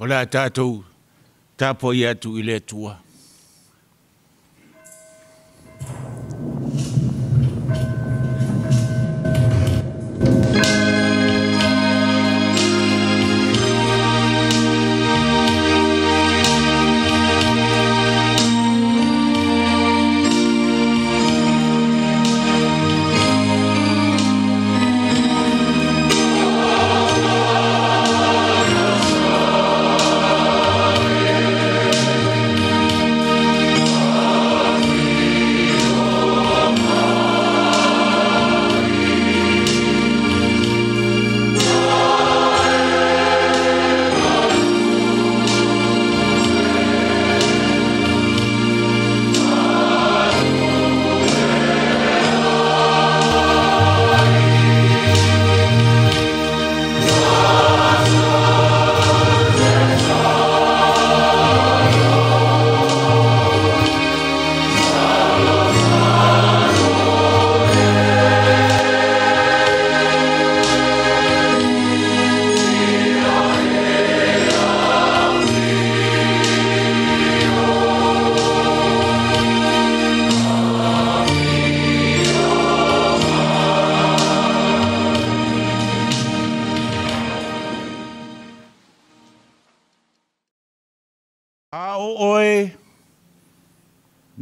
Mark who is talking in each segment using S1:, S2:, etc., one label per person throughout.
S1: O la tātou tāpo i atu i le tua.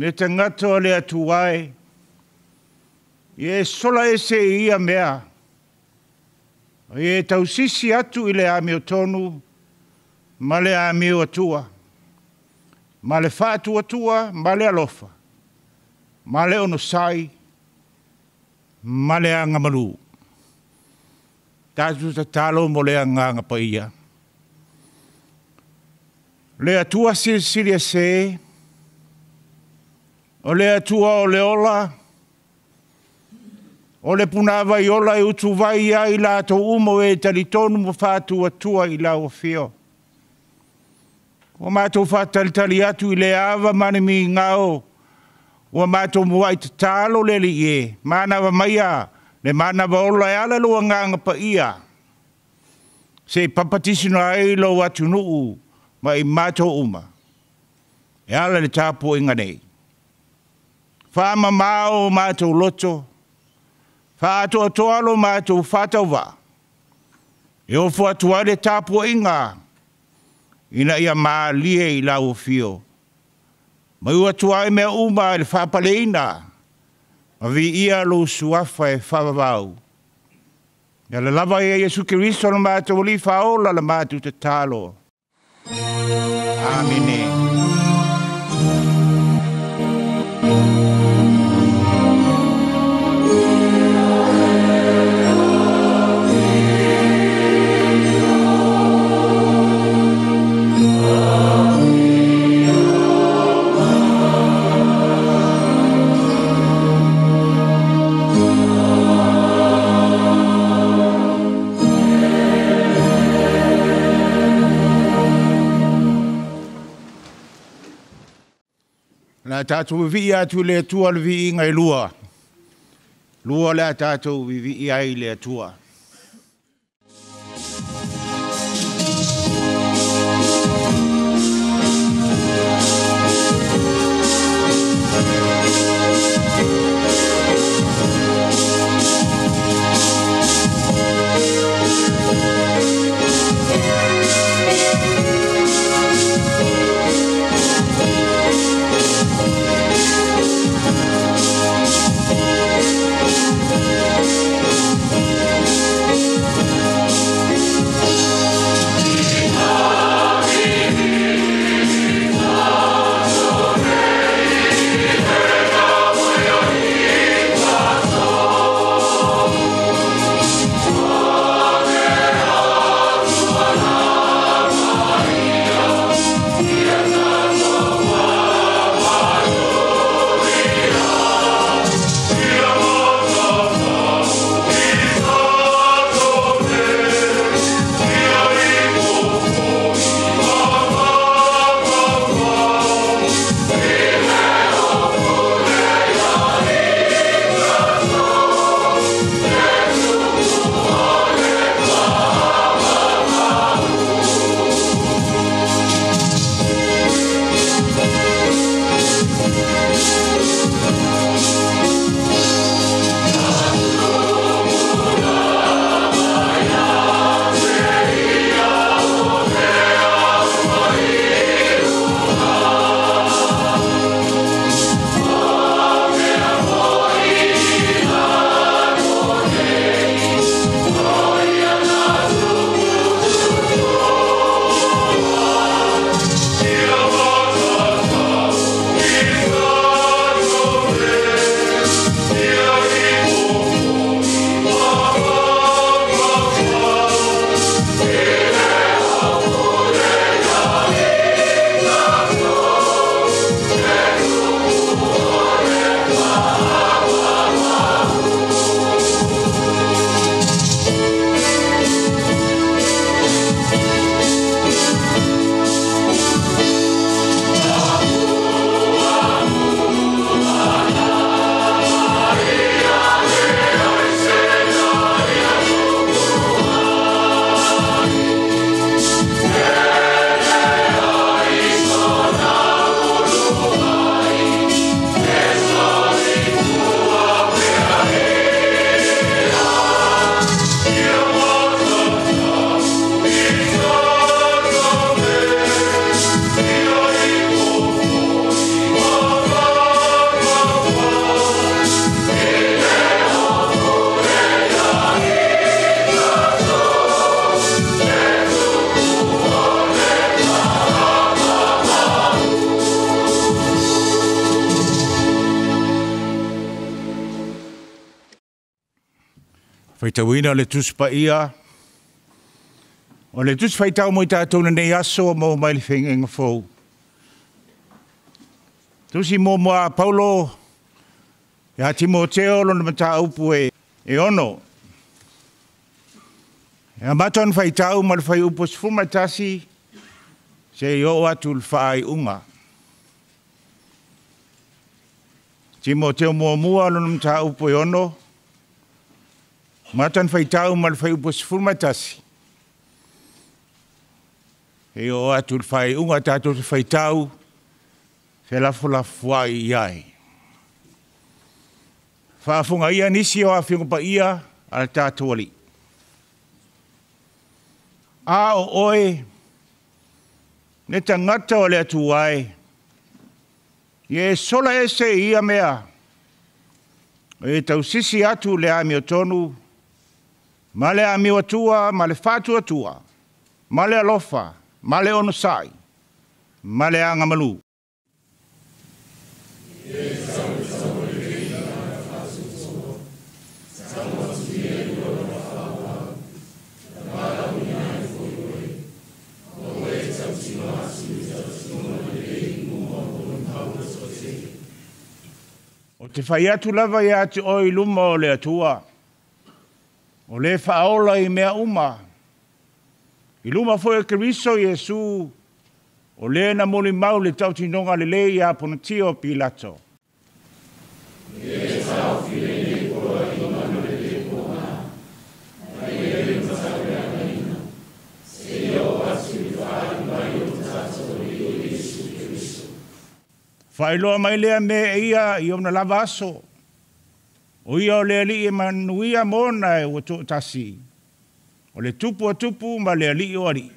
S1: Ne tangata o le atuai, e sola e se ia mea, e tausisi atu i le ame o tonu, ma le ame o atua, ma le whaatu atua, ma le alofa, ma le onosai, ma le angamaru. Tātu ta talo mo le anganga pa ia. Le atua siri se, o le atua o le ola, o le punava i ola e utu vai ia i la to umo e talitonu mo whātu atua i la o fio. O mātou whātalitali atu i le awa mani mi ngao, o mātou mua i te talo le li e, mānawa maia, le mānawa ola e ala lua nganga pa ia. Se papatisina e lo atu nuu, ma i mātou uma. E ala le tāpo inga nei. Whaama mao mātou loto, whaato atoalo mātou whātau wā. E o fuatua le tāpua inga, ina ia mā lie i lau fio. Mai ua tua e mea uma le whapaleina, ma vi ia lo suafa e whawawau. Ia le lava e Jesu Kiristo na mātou li whaola la mātou te tālo. Amine. Tātou vi atu le tua le vi ngai lua. Lua le tātou vi ai le tua. Whaitawina le tusi pa ia. O le tusi whaitau mo i tātou na nei aso mo mai le whengenga fōu. Tusi mo mua Paulo, e ha Timoteo lo na mata upu e ono. E a maton whaitau ma le whai upu sifumatasi, se i o atu le whaai unga. Timoteo mua lo na mata upu e ono, matan whaitau ma le whai upu sifumatasi. E o atu le whaai unga tātou te whaitau, se lafu ai iai. Whaafunga ia nisi o awhinga pa ia ala tātou ali. A o oe, ne tangata o le atu ai, ie sola ese ia mea, e tau sisi atu le ami o tonu, ma le ami o atua, ma le whātu atua, ma le alofa, ma le onosai, ma le angamalu. O te whai atu lava ia te oi luma o le atua. O le whaola i mea uma. I luma fo e Keriso Iesu. O le na moli mau le tautinonga le lei a ponatio Pilato. E tau file ne koa i mana le koa. Ai e le matau e anaina. Se o atu i whai mai o tato i Iesu Keriso. Whailoa mai lea me ia i ona lava aso. O ia o lea li e manuia mona e o to tasi. O le tupu a tupu ma lea li o ari.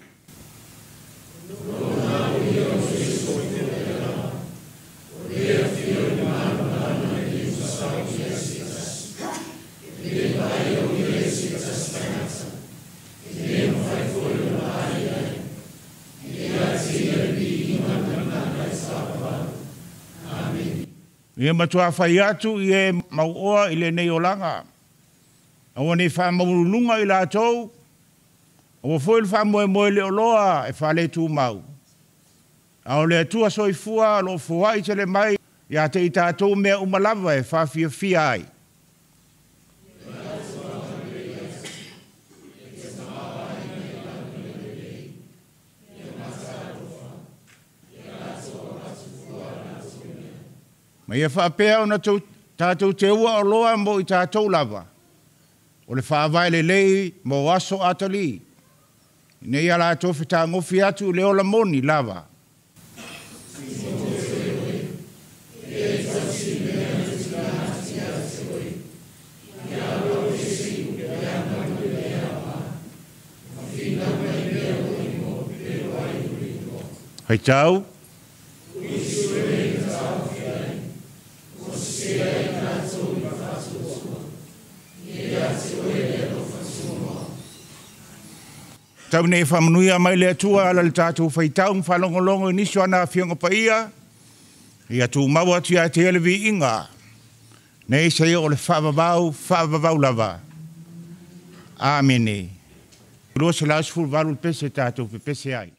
S1: Ia matua whai atu i e mauoa i le nei o langa. Awa nei wha maurununga i la tau. Awa fwoi le wha moe le o loa e wha le tu mau. Ao le atua soifua lo fua i tele mai ia te i tātou mea umalava e wha fia ai. Ma ia whaapea o na tātou te ua o loa mo i tātou lava. O le whaavai le lei mo aso atali. Nei ala tofi tā ngofi atu leo la moni lava. Hei tau. Tau nei whamanuia mai le atua ala le tātou whaitau whalongolongo niso ana Afiafi pa ia. Ia tū mau atu ia te elevi inga. Nei se o le whaavavau lava. Āmene. Roa se lausful valu pese tātou pese ai.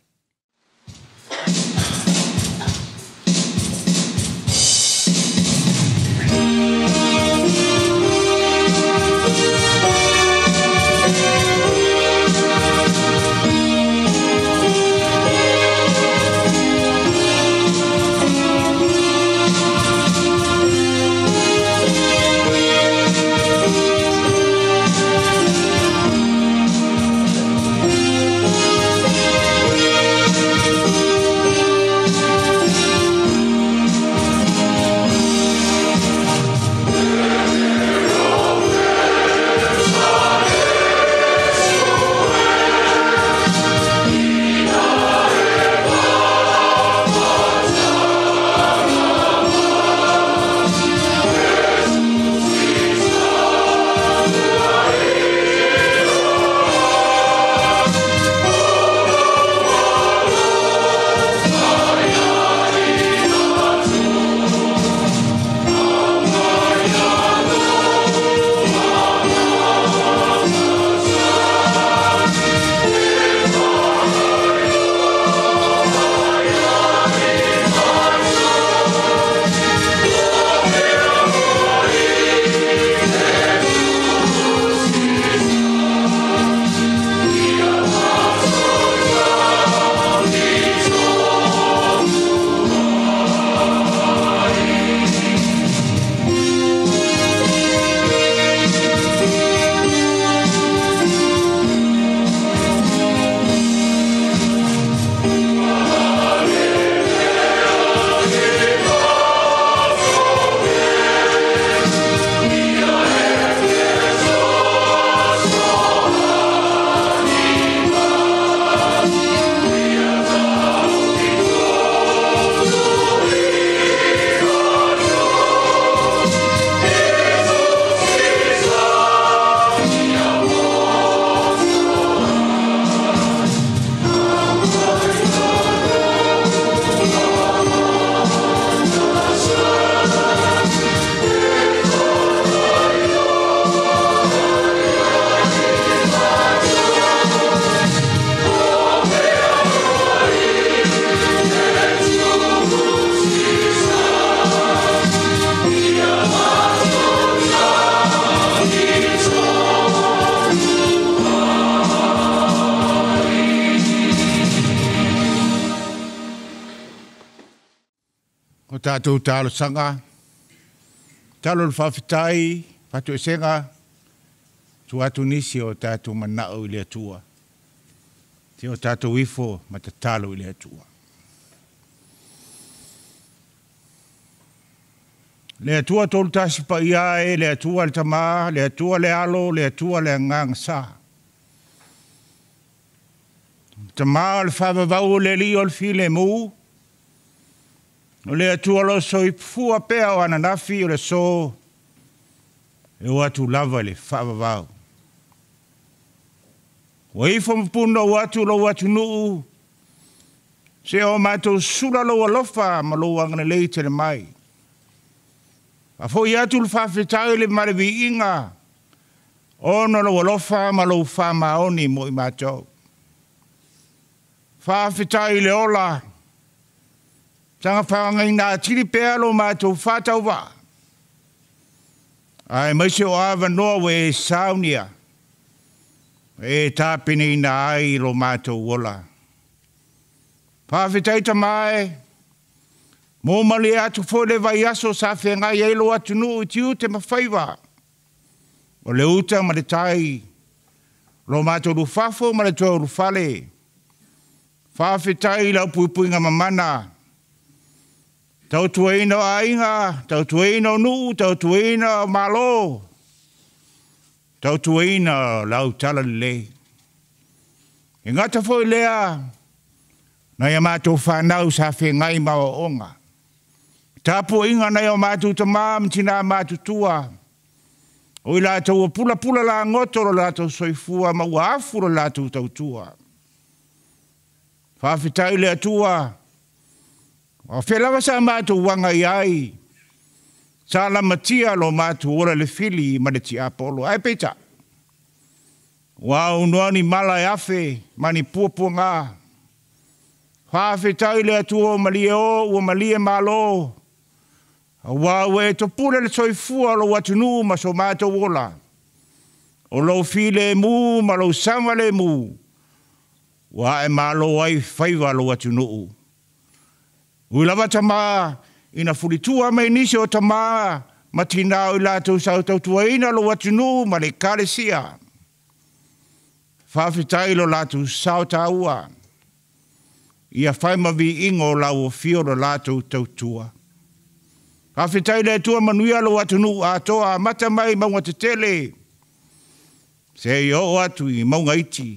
S1: o tātou tālo sanga, talo le whawhitai, patu e senga, tu atu nisi o tātou manao i le atua. Te o tātou ifo, ma te talo i le atua. Le atua tolu tasi pa iae, le atua le tamā, le atua le alo, le atua le ngang sa. Tamā le whawawau le li o le file mu, o le atua lo so i fua pea o ananafi o le so, e o atu lava le whawawau. O ifo mpuna o atu lo atu nuu, se o mātou sura lo alofa ma lo angana lei te le mai. A fo i atu le whawhitai le marewi inga, ono lo alofa ma lo whamaoni mo i mātou. Whawhitai le ola, tanga whangai nā tiri pēa lo mātou whātau wā. Ai maise o awa noa we Saunia, e tāpini nā ai lo mātou wola. Whawhitai tamai, mō mali atu fōle vai aso sa whengai eilo atu nuu i tiu te mawhaiwa. O le uta ma le tai, lo mātou rufafo ma le tō rufale. Whawhitai lau puipuinga mamana. Tau tuaina o ainga, tau tuaina o nuu, tau tuaina o malo. Tau tuaina o lau tala le. E ngata fōi lea, na ia mātou whanau sa whengai ma o onga. Tāpo inga na ia mātou tamā mtina mātou tua. O i lātou o pula pula la ngoto lo lātou soifua ma ua afu lo lātou tau tua. Whawhitai le atua. O whelawa sa mātou wanga iai. Sa la matia lo mātou ora le fili ma le ti apolo. Ai peita. Wa unuani mala e afe mani puapua ngā. Whawhitai le atua o malie o ua malie malo. Wa ue to pule le soifua lo watunu ma so mātou ola. O lo file mu ma lo samale mu. Wa e malo ai whaiva lo watunu. Uilava tamā, ina fulitua mai nisi o tamā, ma tina o lātou sautau tuaina lo watunu ma le kāresia. Whawhitai lo lātou sautaua. Ia whaima vi ingo lau o fio lo lātou tautua. Whawhitai le tua manuia lo watunu a toa mata mai maunga te tele. Se i o atu i maunga iti.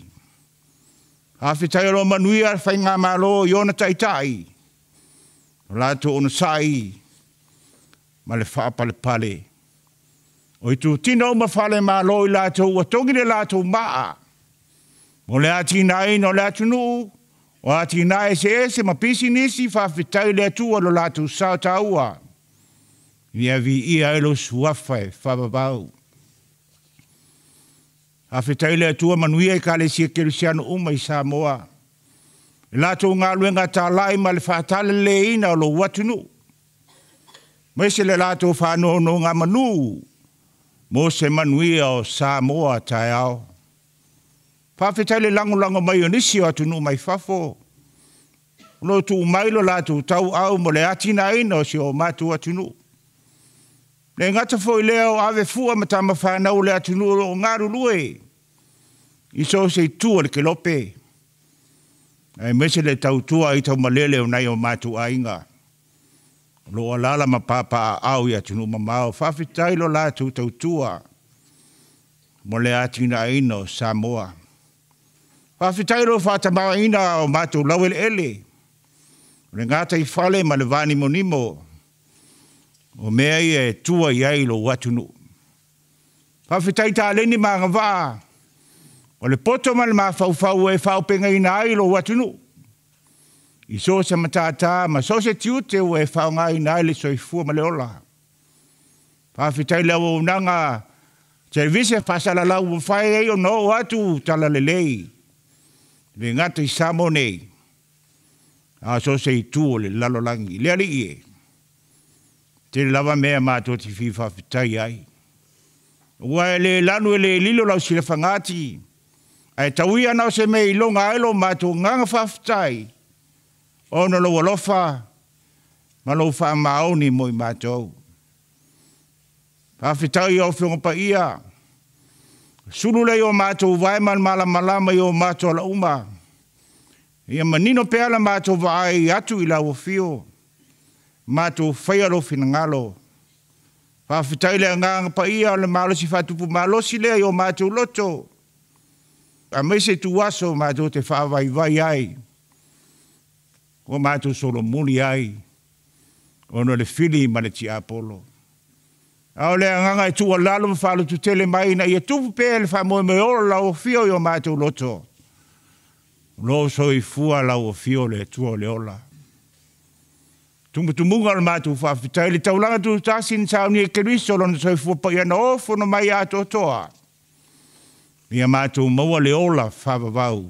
S1: Whawhitai lo manuia whainga malo i ona taitai. Lātou ono sai, ma le whaapale pale. O i tu tina o mawhale ma lo i lātou, wa tongi le lātou maa. Mo le ati nai no le atu nuu, o ati nai se ma pisi nisi whawhitai le atua lo lātou sautaua. Ia vi ia elo suafai, whababau. Whawhitai le atua manuia i kālesia kerusiano uma i Samoa. Lātou ngā luenga tā lai ma le whātale le ina o lo watunu. Mese le lātou whānono ngā manu. Mo se manuia o Samoa tai au. Whawhitai le lango mai o nisi o atunu mai whafo. Lo tu mailo lātou tau au mo le atina ina o si o mātou atunu. Le ngata fo i leo ave fua ma tama whanau le atunu o ngāru lue. Iso se tua le kelope. Ai mese le tautua i tau malele o nai o mātou ainga. Lo alala ma papa au i atunu mamao. Whawhitai lo lātou tautua. Mo le atina ina o Samoa. Whawhitai lo whātamā ina o mātou lawele ele. Le ngata i whale ma le vani monimo. O mea i e tua i ai lo watunu. Whawhitai tā leni mā ngawā. O le poto ma le mawhauwhau e whaupenga ina ai lo watunu. I so se matata ma so se tiute o e whaunga ina ai le soifua ma le ola. Whawhitai leo o nanga. Televise pasala lau o whae e o no atu tala le lei. Le ngata i samo nei. A so se i tu o le lalolangi. Le ali ie. Te lava mea mātua ti fi whawhitai ai. Ua le lanu e le lilo lau sila whangati. Ai tauia nao se mei longa ailo mātua nganga whawhitai. Ono lo walofa. Malo whaamaoni mo I mātou. Pawhitai au whionga pa ia. Sulule o mātou vaiman malama I o mātou la uma. Ia manino pēala mātou vai atu I la wafio. Mātou whaiaro whinangalo. Pawhitai lea nganga pa ia o le malosi whatupu malosi lea I o mātou loto. A meise tu aso mātou te whaavai vai ai. O mātou solo muli ai. Ono le fili ma le ti apolo. Ao le nganga I tua lalo whaalo tu tele mai na ia tupu pēle whamoe me ora lau fio I o mātou loto. Lo so I fua lau fio le tua le ola. Tumutumunga le mātou whawhitai le taulanga tu tasin sauni e keriso lona so I fua pa ia na ofo no mai ato toa. Ia mātou maua le ola whawawau.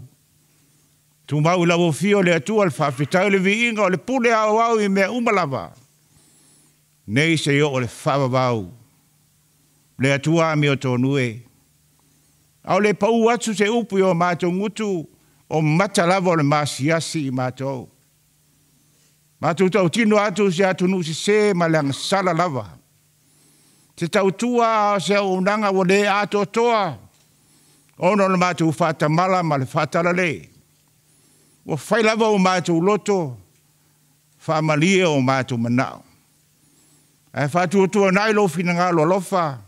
S1: Tu mau lau fio le atua le whawhitai le viinga o le pule au I mea umalava. Nei se o le whawawau. Le atua mi o tonue. Au le pau atu se upu o mātou ngutu o matalava o le masiasi I mātou. Mātou tau tino atu se atu nu se ma le sala lava. Se tau tua se unanga o le ato toa. Ono le mātou whatamala ma le whatalale. O whailava o mātou loto. Whamalie o mātou manao. Ai whatuatua nai lo finangalo lofa.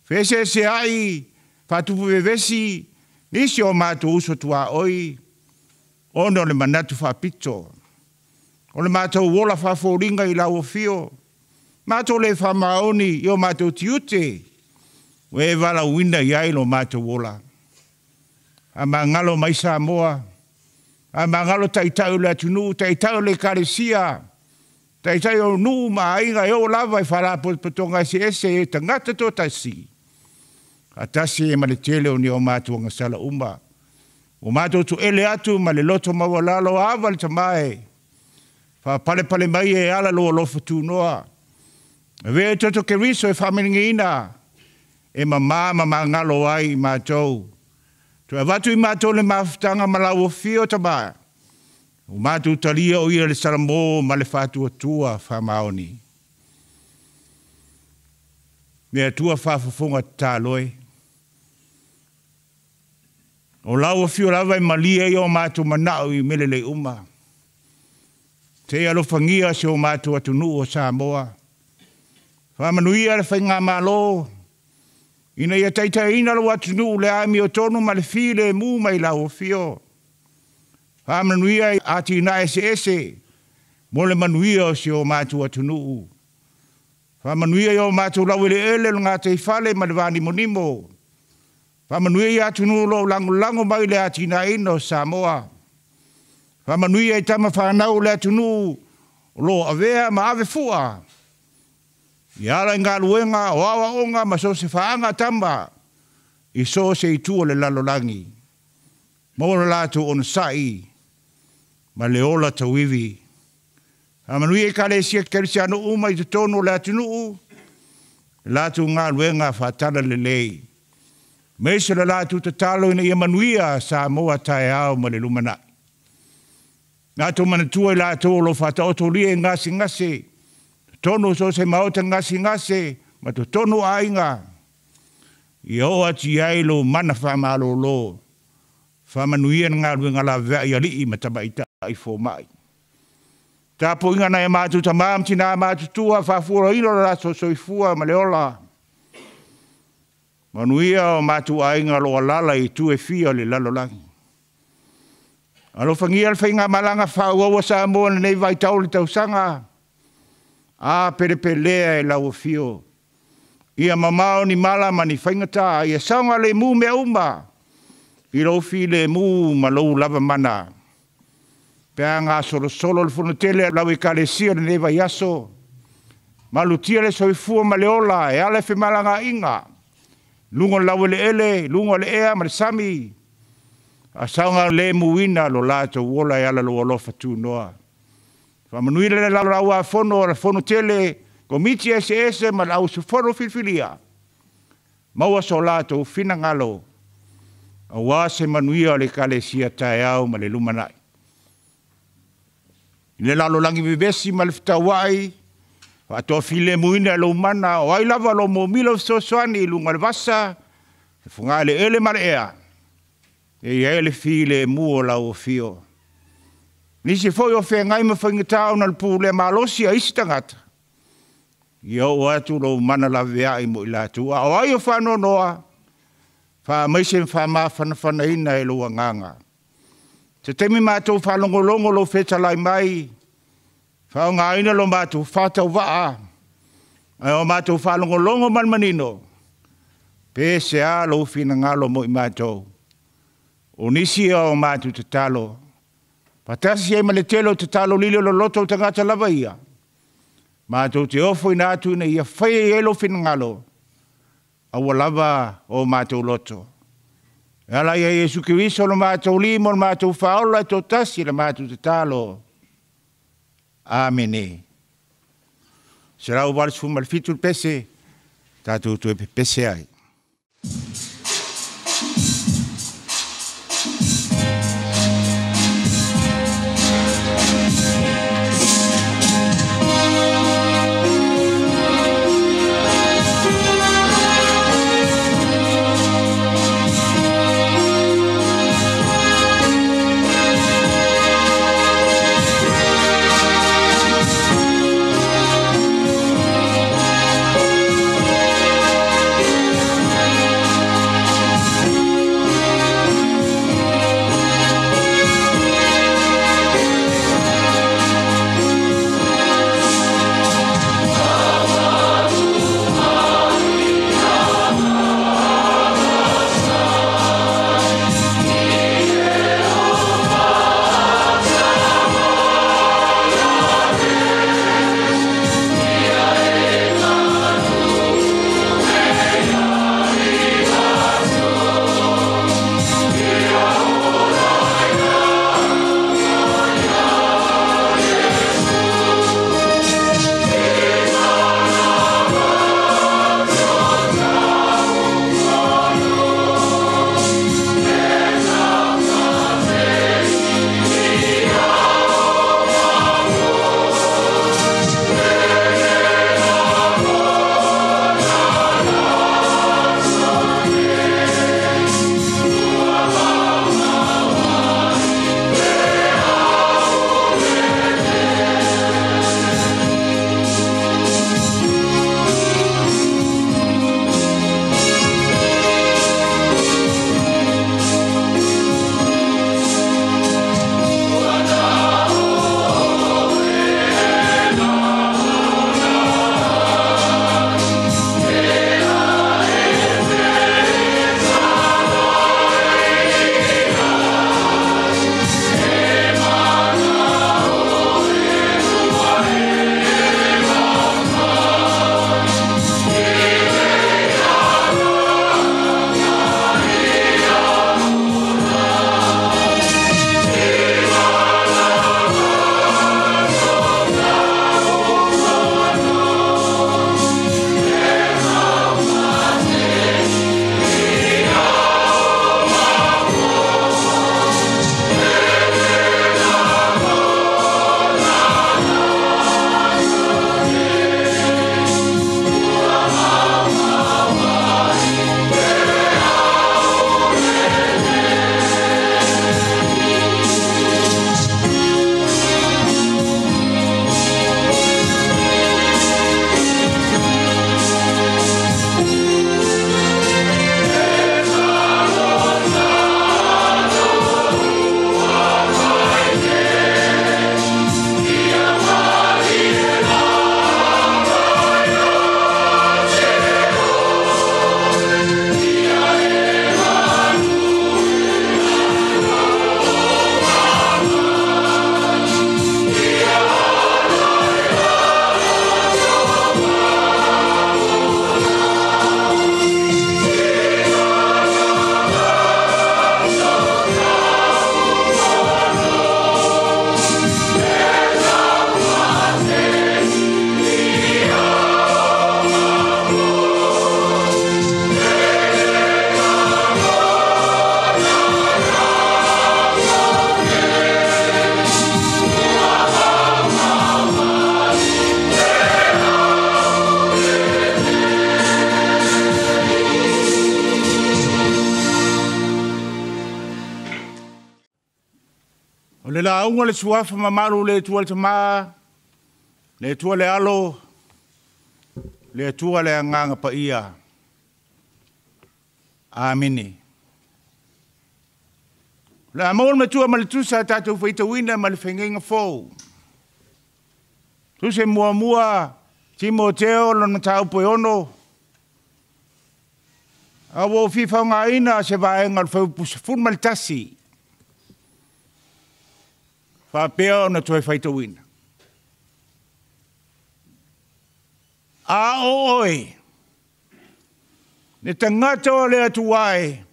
S1: Whese se ai, whatupu vevesi, nisi o mātou uso tua oi. Ono le manatu whapito. O le mātou wola whawhoringa I lau o fio. Mātou le whamaoni I o mātou tiute. We wala wina I ai lo mātou wola. A mangalo mai Samoa. A mangalo taitau le atunu, taitau le karesia. Tai o nu ma inga o lava I whara potonga se ese e tangata to tasi. A tasi e male tele o ni o mātua ngasala umba. O mātua tu ele atu ma le loto mawalalo awa le tamae. Wha pale mai e ala lo lofa tu noa. Ve toto ke riso e whameningi ina. E ma ngalo ai I mātou. Tu avatu I mātou le mawhitanga malawo fio tamae. O mātou talia o ia le salamo ma le whātua tua whamaoni. Mea tua whawhafonga tāloe. O lau a fio lawa I malia I o mātou manao I melele uma. Te alofangia se o mātou atunu o Samoa. Whamanuia le whainga malo. Ina ia taita ina lo atunu le ami o tonu ma le file mu mai lau a fio. Hamanuia ati na ese. Mole manuia o se o mātua tunuu. Hamanuia o mātua lawele ele lo ngā te whale ma le wani monimo. Hamanuia atunu lo lango mai le ati na ino Samoa. Hamanuia tama whanau le atunu lo avea ma ave fua. Iala ngā luenga o awa onga ma so se whaanga tamba. I so se itua le lalolangi. Mora lātu on sai. Ma le ola tawiwi. Hamanui e kare sia kerisiano uma I te tono le atunuu. Lātu ngā luenga whatara le lei. Meisa le lātu te talo ina ia manuia Samoa tae au ma le lumana. Ngā tō manatua I lātu lo whataotoria e ngase. Tono so se maota ngase. Ma to tono ainga. I o ati ailo mana whamalo lo. Whamanuia ngā luenga la vea I alii ma tamaita I fō mai. Tā poinga na e mātu tamam tina mātu tua whafura ino la so soifua ma leola. Manuia o mātu ainga loa lala I tu e fia le lalolangi. Alo whangia le whainga malanga whauawa Samoa nei vai tau le tausanga. A perepelea e lau fio. Ia mamao ni mala mani whaingata. Ia saunga le mu mea uma. I lo fi le mu ma lo lava mana. Pea ngā solo le whunutele lau I kalesia le neva yaso. Malutia le soifua ma le ola e ale whi malanga inga. Lungo lau le ele, lungo le ea ma le sami. A saunga le muina lo lato wola e ala lo alofa tu noa. Whamanui le lau lau a whono la whunutele Komiti SS ma lau su whono filfilia. Maua so lato fina ngalo. Awa se manuia le kalesia tae au ma le lumanai. Le lalo langi bibesi malftawai. Ato file muina lo mana o ai lava lo mo milo sosoani lunga le vasa. Fungale ele marea. E ele file muo la o fio. Nisi foi o fe ngai ma whangitao na pule malosi a isi tangata. Ia o atu lo mana la vea i mo i latua. O ai o whano noa. Wha maise wha maa whana ina e lo nganga. Te temi mātou whalongolongo lo whetalai mai. Wha o ngā ina lo mātou whātau waa. Ai o mātou whalongolongo manmanino. Pese a lo whina ngalo mo i mātou. O nisi o mātou te talo. Patasi e male telo te talo lilo lo loto tangata lava ia. Mātou te ofo ina atu ina ia whaia e lo whina ngalo. Awa lava o mātou loto. Ala ia Yesu Kiriso lo mātou limo lo mātou whaola e tō tasi la mātou te talo. Amene. Serau waris fu malfitu pese. Tātou tu e pese ai. unga le suafa mamaru le tua le tama, le tua le alo, le tua le anganga pa ia. Amini. Le amol me tua malitusa tātou whaita wina ma le whengenga fōu. Tu se mua mua, Timoteo lona tau poe ono. A wo fifa ngā ina se vaenga le whau pusa fun malitasi. Whapea ona toi whaita wina. A o oi. Ne tangata o lea tuai.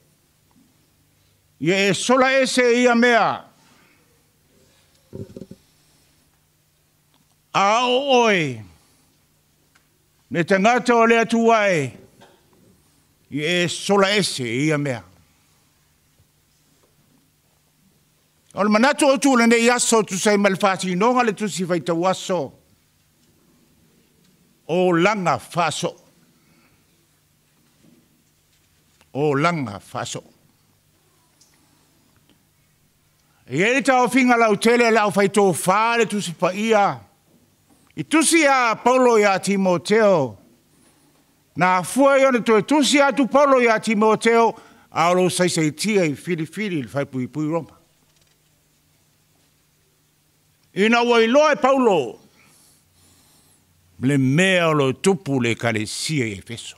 S1: Ia e sola ese ia mea. A o oi. Ne tangata o lea tuai. Ia e sola ese ia mea. O le manatu o tūle nei aso tu sei malfasi inonga le tusi whaita waso. O langa faso. O langa faso. E ere tau whinga lau tele lau whaito whare tusi pa ia. I tusi a Paulo ia Timoteo. Na fua i ona toi tusi a tu Paulo ia Timoteo. Aolo sai tia i whiri il whai pui Roma. Ina wailoa e Paulo. Le mea o lo tupu le kalesia i Efeso.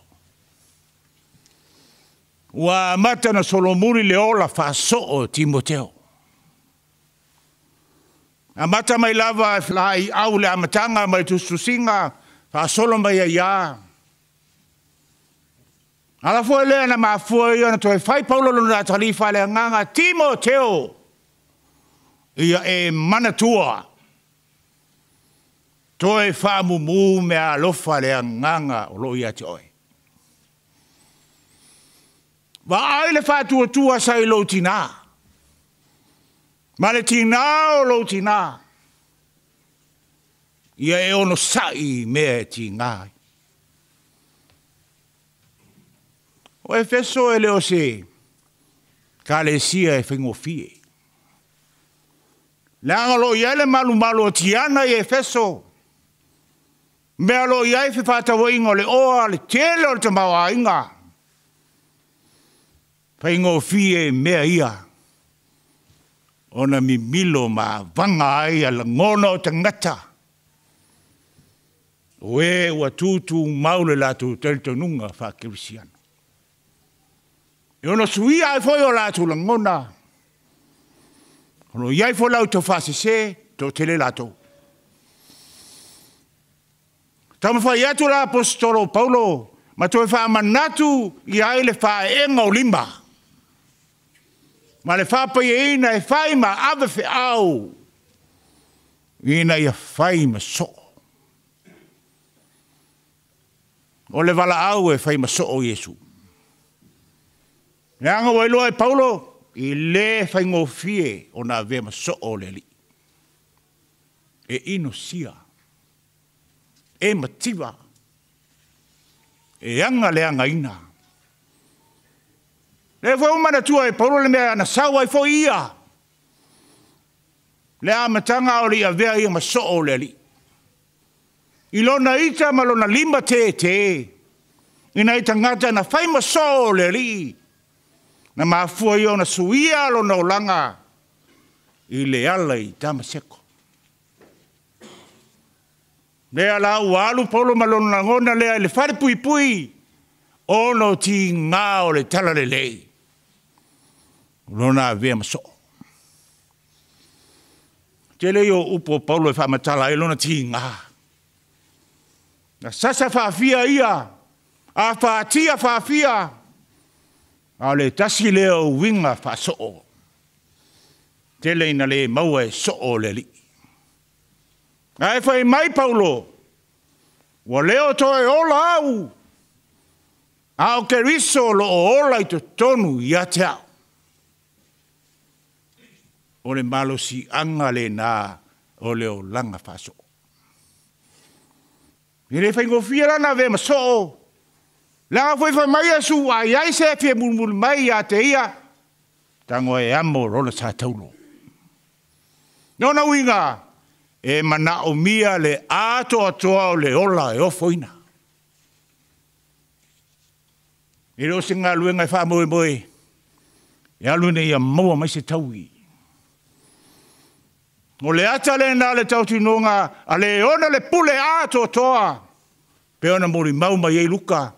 S1: Wa mata na solomuri le ola whaso o Timoteo. A mata mai lava lai au le amatanga mai tu susinga whasolo mai a ia. Ala fua lea na mafua i ana toi whai Paulo luna talifa le nganga Timoteo. Ia e manatua. Toi whamumu mea lofa le nganga o lo ia te oi. Wa ai le whātua sai lo tina. Ma le tina o lo tina. Ia e ono sai mea tina. O Efeso e leo se kalesia e whengofie. Le angalo ia le malu tiana i Efeso. Mea lo ia i whiwhātawa ingo le oa le tele o le tamawa inga. Whaingo fie mea ia. Ona mi milo ma vanga ai ala ngona o tangata. Oe ua tutu maule latu teltonunga whakirisiana. E ona suia ai foi o latu la ngona. Ono iai fo lau to whasese to tele latu. Tama whai atu la apostolo Paulo. Ma toi wha manatu i ai le wha enga o limba. Ma le wha pai ina e whai ma ave whi au. Ina ia whai ma so. O le wala au e whai ma so o Yesu. Le anga wailoa e Paulo i le whai ngō fie o na ve ma so o le li. E ino sia. E mativa. E anga le anga ina. Le fo umana tua e Paulo le mea na sawa i fo ia. Le amatanga o li a vea ia ma so o le li. I lona ita ma lona lima te. Ina ita ngata na fai ma so o le li. Na mafua i ona suia lona olanga. I le ala i tamaseko. Lea la ualu Paulo malona ngona lea le whare pui. Ono ti ngā o le tala le lei. Lona vea maso. Te leo upo Paulo e whamatala e lona ti ngā. Na sasa whaafia ia. A whaatia whaafia. A le tasi leo winga whaaso. Te leina le maua e so o le li. Ai fai mai Paulo. Wa leo toe ola au. Au ke riso lo ola i to tonu i atea. O le malo si anga le na o leo langa faso. I le fai ngofia lana ve maso. Langa fai mai asu ai ai se fie mulmul mai a te ia. Tango e amo rola sa taulo. Nona winga, e mana o mia le ato atoa o le ola e ofoina. E reo se ngā luenga e wha moe moe, e alune ia maua mai se taui. O le ata le nā le tautinonga, a le ona le pule ato atoa, pe ona mori mau mai e luka.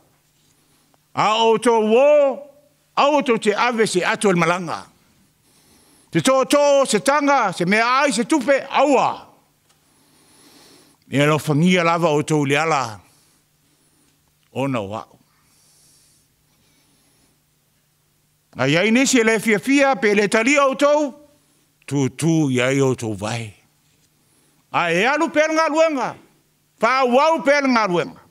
S1: A o to wo, a o to te ave se ato el malanga. Te tō, se tanga, se mea ai, se tupe, aua. E alo whangia lava o tō le ala, ona wao. A iai nesi e le fia, pe le talia o tō, tu iai o tō vai. A e alu pēr ngā luenga, wha wau pēr ngā luenga.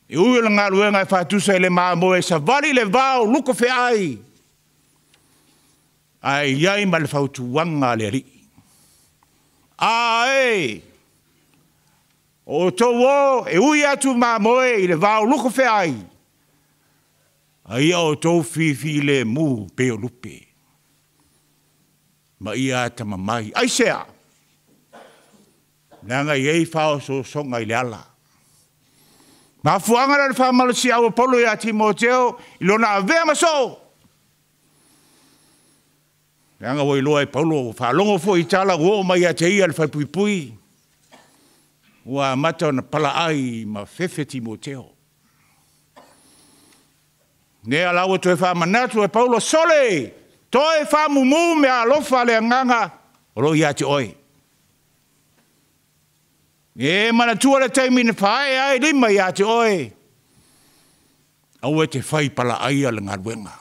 S1: E ui le ngā luenga e whātusa e le maa moe sa vali le vau luko whi ai. Ai iai ma le whautuanga le ri. Ai, o tō wō e ui atu maa moe i le vau luko whi ai. Ai o tō whiwhi le mū peo lupe. Ma ia tama mai. Ai sea. Nanga iei whao so songa i le ala. Ma fuanga le whamalasi au Paulo ia Timoteo i lona avea maso. Nanga woi loa i Paulo whalongo fo i tala uo mai a te ia le whaipuipui. Ua mata na pala ai ma fefe Timoteo. Nea lawa to e whamanatu e Paulo sole. To e whamumu me alofa le anganga. Olo ia te oi. E mana tua le taimi ne whae ai lima ia te oi. Au e te whai pala ai ala ngā ruenga.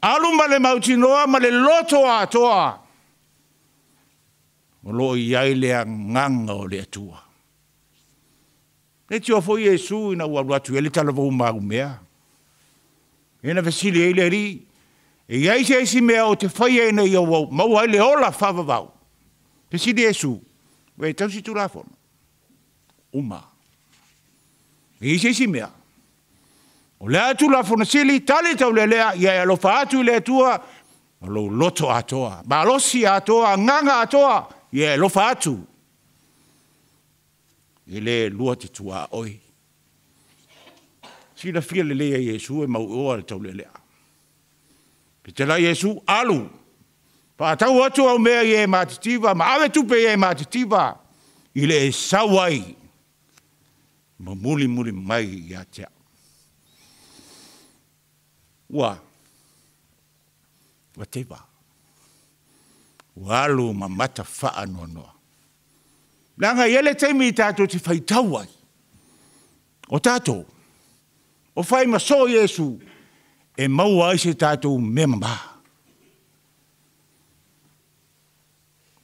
S1: Alu ma le mauti noa ma le loto a toa. Olo iai le anganga o le atua. E tio fo Yesu ina ua ruatu e le talavou mau mea. E na vesili e le ri. E iai se esi mea o te whai e na ia wau. Mau ai le ola whavavau. Vesili Yesu. Wei tau si tūrāwhona. Uma. E isi isi mea. O lea tūrāwhona sili, tali tau le lea, ia e alofa atu le atua, alo loto atoa, ma alosi atoa, nganga atoa, ia e alofa atu. E le lua te tua oi. Sila fia le lea Yesu e mau oa le tau le lea. Petela Yesu alu. Pa tau atu au mea ie mātitiva, ma awe tupe ie mātitiva, i le e sawai, ma muli mai i atea. Ua teiva. Ua alu ma mata faa noa. Nanga iele teimi i tātou ti whai tauai. O tātou, o whai maso Yesu, e maua aise tātou mea mamaa.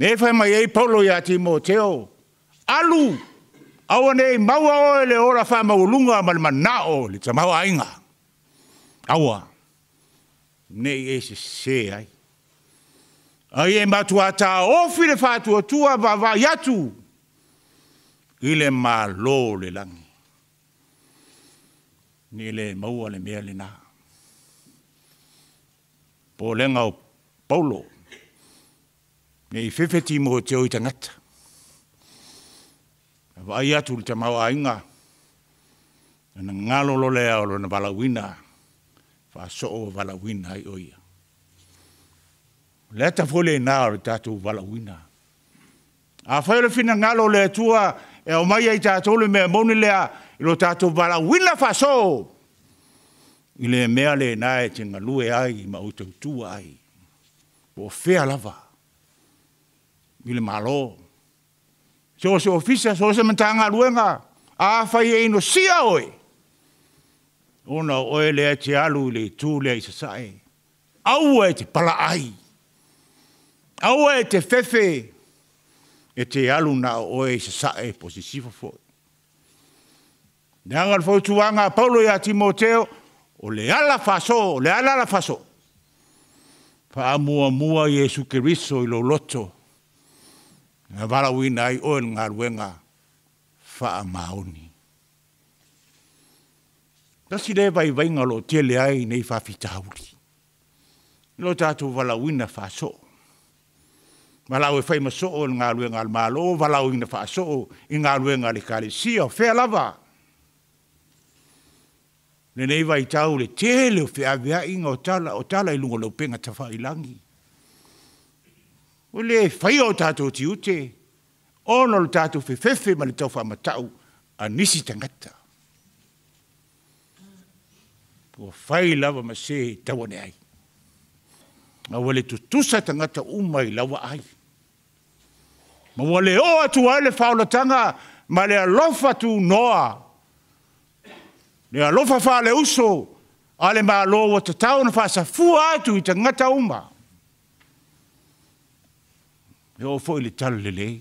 S1: Ne fai mai ei Paulo ia Timoteo. Alu. Awa nei maua o le ora wha maulunga ma le manao le ta maua inga. Awa. Nei e se ai. Ai e matua ta ofi le whatua tua va yatu. I le malo le langi. Ni le maua le mea le na. Po lenga o Paulo. Nei fefe Timoteo i tangata. Vai atu le tamau ainga. Na ngalo lo lea o na valawina. Fa so valawina ai oia. Leta fole na o tatu valawina. A whaile fina ngalo lea tua e o mai ai tatu le mea moni lea i lo tatu valawina fa so. I le mea le na e te ngalue ai ma utautua ai. O fea lava. I le malo. So se ofisa, so se mentanga luenga. A whai e ino sia oi. Ona oe lea te alu le tū lea i sasae. Aua e te pala ai. Aua e te fefe. E te alu na oe i sasae posisifa foi. Neanga le fautuanga Paulo ia Timoteo. O le ala faso, le ala la faso. Pa mua Yesu Keriso i lo loto. Nga valawina ai oe ngā ruenga wha maoni. Tasi le vai ngalo tele ai nei whawhitauri. Lo tātou walauina whāso. Walau e whai maso o ngā luenga al malo, walau ina whāso i ngā luenga le kālesia o whea lava. Nenei vai tau le tele o whea vea inga o tala i lungo lau penga tawha i langi. O le whai o tātou ti ute, ono le tātou whewhewhe ma le tau whamatau a nisi tangata. O whai lava ma se tawane ai. Ma wale tutusa tangata umai lawa ai. Ma wale o atu ai le whaulatanga ma le alofa tu noa. Le alofa wha le uso ale ma alo wa te tau na whaasa fua atu i tangata uma. E o fo i le tala le lei.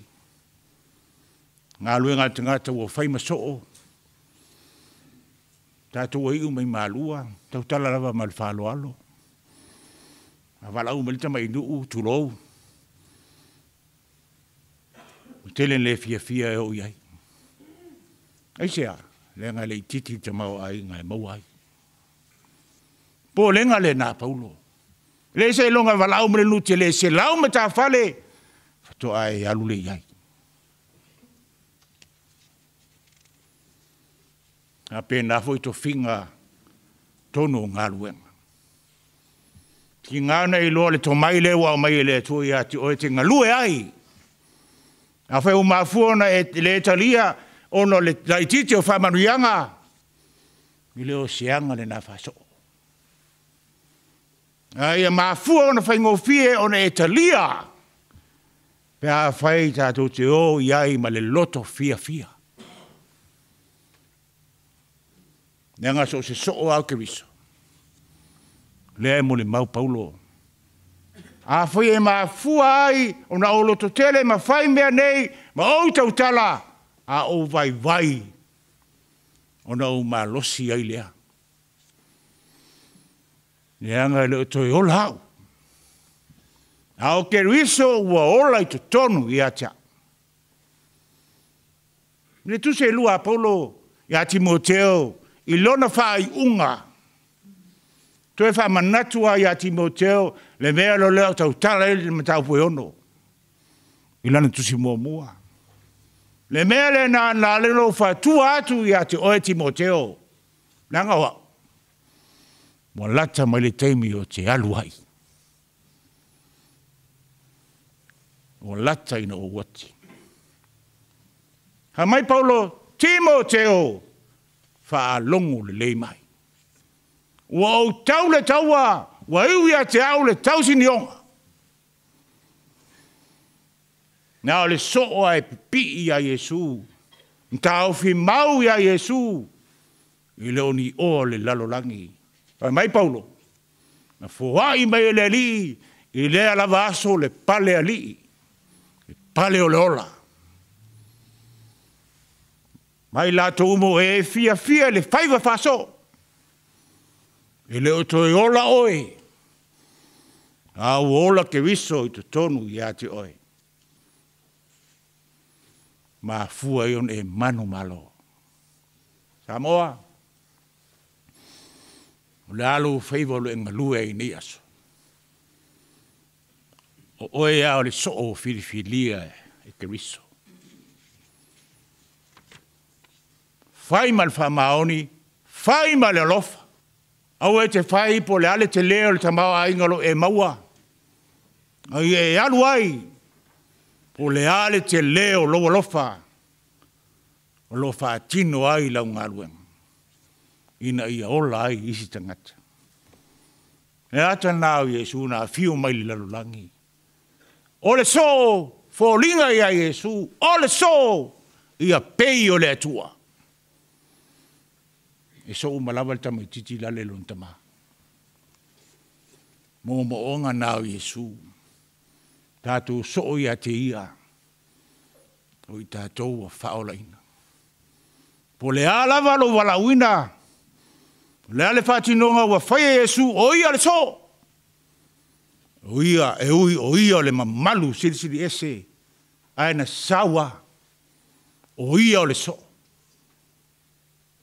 S1: Ngā luenga tangata ua whai masoo. Tātou ai umai maalua. Tau tala lava ma le whaaloalo. Avala u melita mai nuu tulou. Telen le fia e o iai. Ai sea, lenga le titi te mau ai ngai mau ai. Po lenga le nā paulo. Le se longa vala u mele nuti le se lau me tā whale. Fato ai alu le iai. A pēnā foi to finga tono ngā luenga. Ki ngana i loa le to mai le wa mai le tu ia ti o te ngalue ai. A whai o mafuona e le talia ono le laititi o whamanuianga. I leo sianga le nā whaso. Ai a mafuona whai ngofie ono e talia. Pea whai tātou te o iai ma le loto fia fia. Nanga so se so o au ke viso. Lea mo le mau paulo. A whai e ma fua ai, o na olo to tele ma whai mea nei, ma o tau tala, a o vai vai. O na o ma losi ai lea. Leanga le o toi ola hau. A o ke riso ua ola i to tonu i atia. Le tu se lua paulo, i a Timoteo, i lona whai unga. Toe wha manatua i a Timoteo, le mea lo leo tau tala ele le matau pue ono. I lana tusi mua mua. Le mea le na lelo wha tua atu i a te oe Timoteo. Nanga wa. Mo lata mai le teimi o te aluai. O lata ina o wati. Ha mai Paulo, Timoteo, wha longo le lei mai. Ua o tau le taua, ua iwi a te au le tau sinionga. Nā le soa e pipi i a Yesu, nta au fi mau i a Yesu, i leo ni o le lalolangi. Pai mai Paulo, na fuai mai le li, i le alava aso le pale a li, le pale o le ola. Mai lato umo e fia fia le faiva faso. E leo toi ola oe. Au ola ke viso i to tonu i ati oe. Ma fua ion e manu malo. Samoa. O le alu feiva lo e ngalue i ni aso. O oe au le so o filifilia e ke viso. Fai mal fa maoni, fai mal alofa. Au e te whai po le ale te leo le tamau a ingalo e maua. Ai e alu ai. Po le ale te leo loa lofa. O lofa tino ai lau ngalueng. Ina ia ola ai isi tangata. E ata nao Yesu na fiu mai li lalulangi. O le so, fo linga ia Yesu. O le so, ia pei o le atua. E so umalawa le tama i titi lale lon tama. Mo onga nao Yesu. Tātou so ia te ia. O i tātou a whaola ina. Po le alawa lo walawina. Le ale whatinonga wa whaia Yesu o ia le so. O ia e ui o ia le mamalu siri ese. Aina sawa. O ia o le so.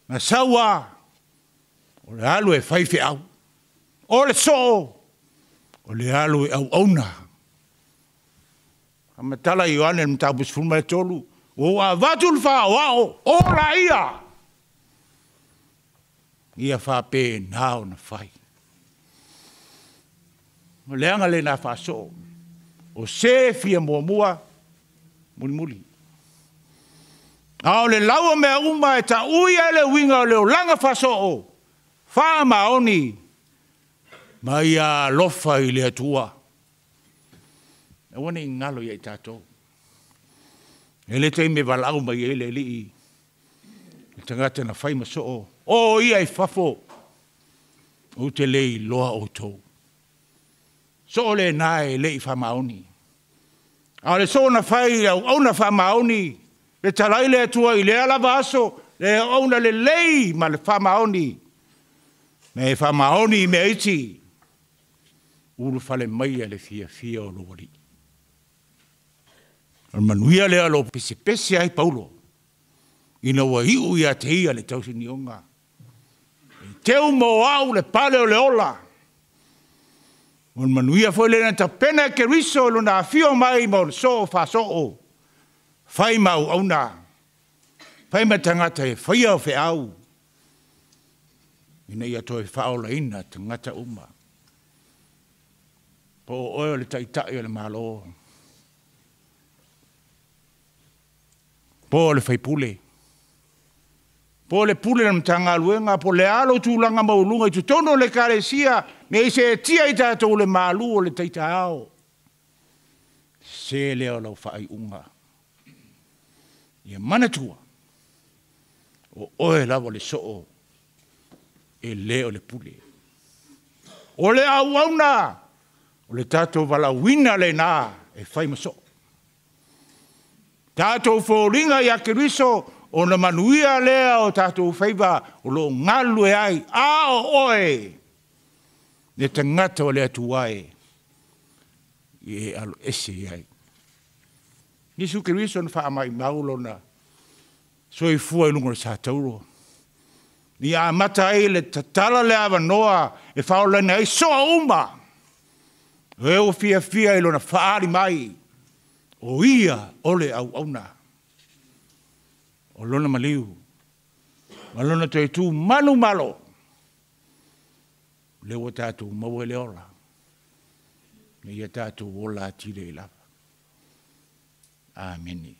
S1: Na sawa. O le alu e whaife au. O le so. O le alo e au auna. Amatala Ioane mtabus fulma tolu. O a vatul fa wao. O la ia. Ia fa pe nao na fai. O leanga le na fa so. O se fia mua. Muli. Ao le laua mea uma e ta uia le winga o leo langa fa so o. Fa maoni. Ma ia lofa I le atua. E wane ngalo ia I tatou. E le te me walau mai e le li. E tangata na fai maso o. O ia I fafo. O te lei loa o tou. So le nae le I fa maoni. A le so na fai au na fa maoni. Le talai le atua I le ala vaso. Le au na le lei ma le fa maoni. Me fa maoni me iti. Ulu fale mai le fia o lo wali. Al manuia le alo pesi ai Paulo. Ina wa hiu ia te ia le tausi ni onga. Teu mo au le pale o le ola. Al manuia foi le nanta pena ke riso lo na fio mai mo so fa so o. Fai mau au na. Fai matangata e fai au fe au. Ina ia toi faola ina tangata uma. Po oe le taitai o le malo. Po le faipule. Po le pule na mtanga luenga. Po le alo tūlanga maulunga. I tutono le karesia. Me I se tia I tātou le malu o le taitai ao. Se leo lau fai unga. Ia manatua. O oe lawa le soo. E leo le pule. O le auauna. O le tātou wala wina le nā e whai maso. Tātou whōringa I ake riso o na manuia lea o tātou whaiva o lo ngalu e ai. A o oe. Ne tangata o lea tuae. I e alo ese I ai. Nisu ke riso na wha mai maulo na. So I fua I lungo sa tauro. Ni a mata ai le tatala le awa noa e whaola nei soa uma. E o fia I lona whaari mai. O ia ole au na. O lona maliu. Ma lona te tu manu malo. Leo tātou maua le ola. Me ia tātou ola tire I lava. Ameni.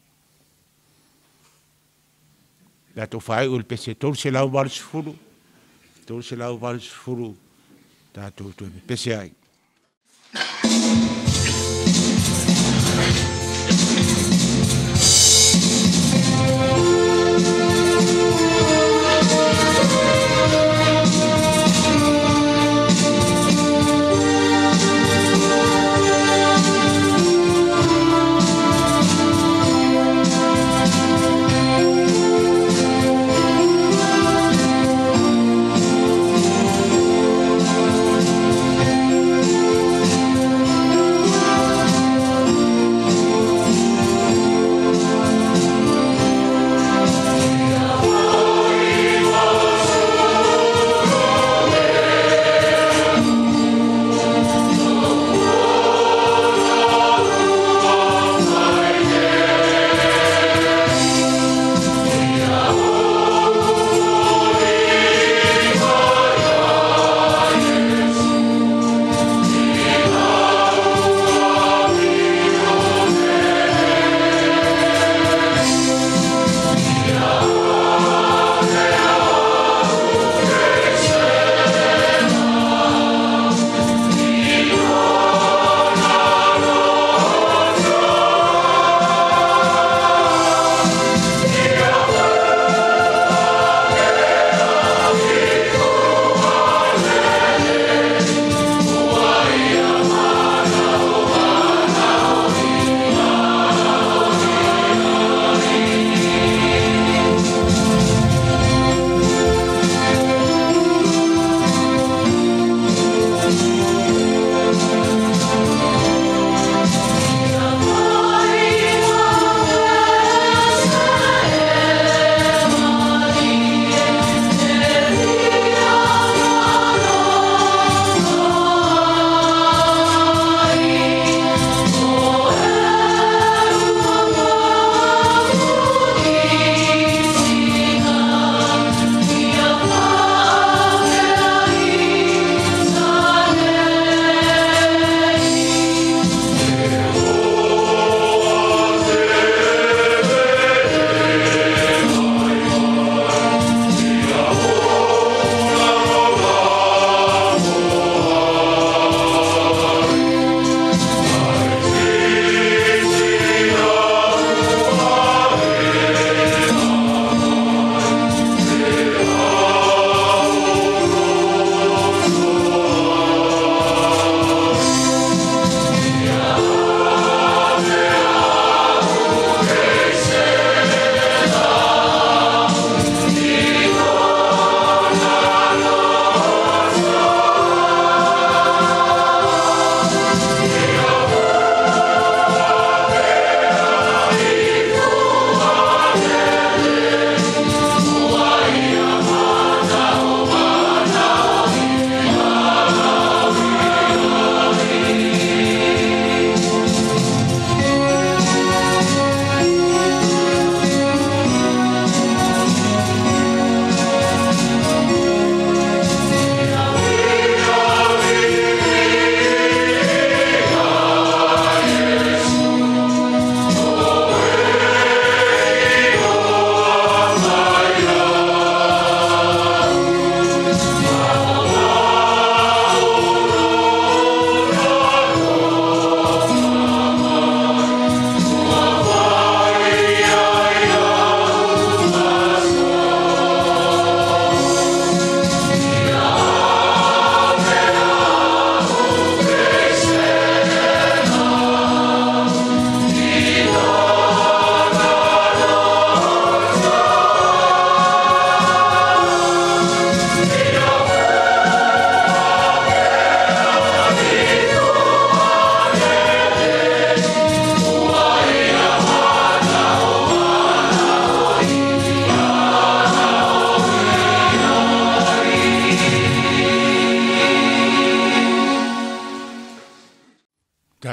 S1: Tātou whae ul pese tol se lau waris furu. Tol se lau waris furu. Tātou tu pese ai.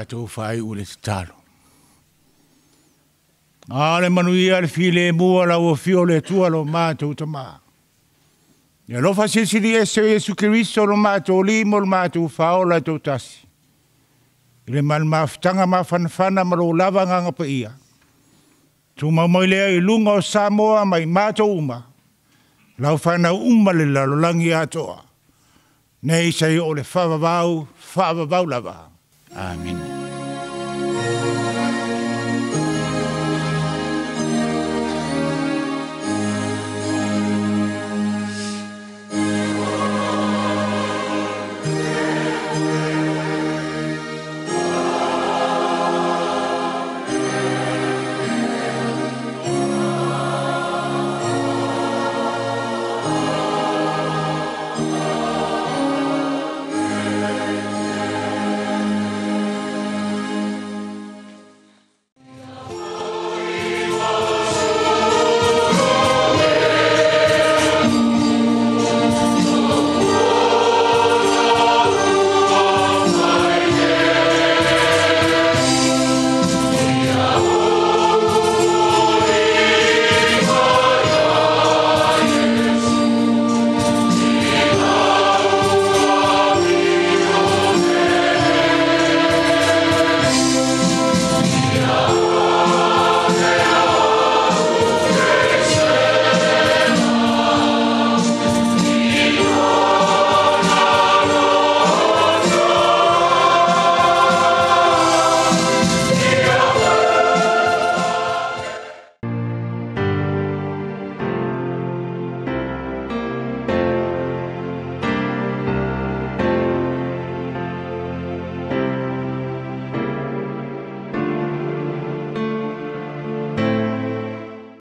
S1: mātou whai ule te talo. Ale manuia le file mua la o fio le tua lo mātou ta maa. Ia lofa sisiri Yesu Kiristo lo mātou limo lo mātou whaola tau tasi. Ile man maftanga mafanfana malo lava nganga pa ia. Tu mamoilea I lunga o Samoa mai mātou uma. Lau whana uma le lalolangi atoa. Nei sai o le whavavau lava. Amen.